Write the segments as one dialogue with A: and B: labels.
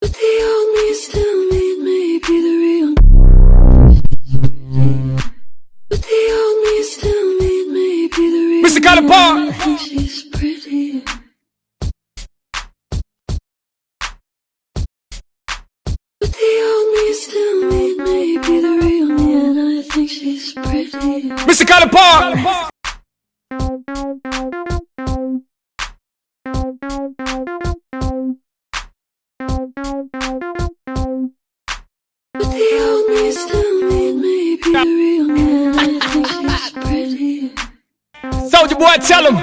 A: But the old me still need me be the real. But the old me still need me be the real.
B: Mr. Calipar!
A: I think she's pretty. But the old me still need me be the real me, and I think she's pretty.
B: Mr. Calipar!
A: But the old me still need me be the real me, and I think she's pretty.
B: Soldier boy, tell him.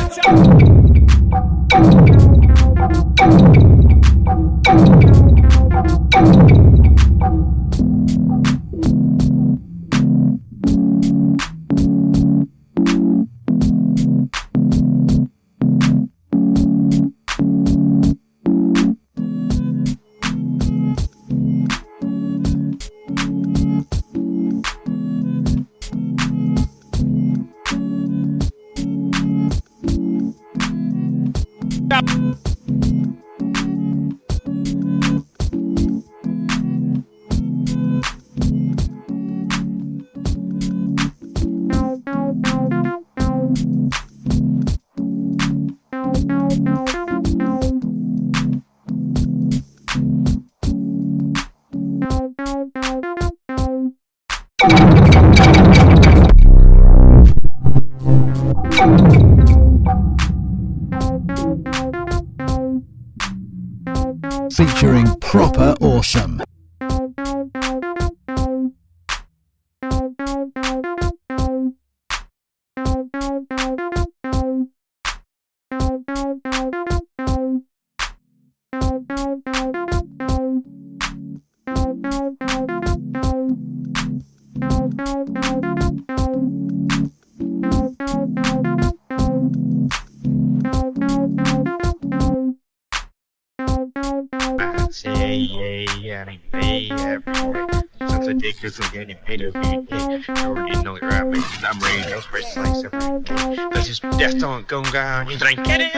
C: Featuring proper awesome.
D: Yeah, I pay everywhere. Since the dick is getting paid every day. You already know your ambitions. I'm ready to express like every day. Let's just death don't go down. You drink it.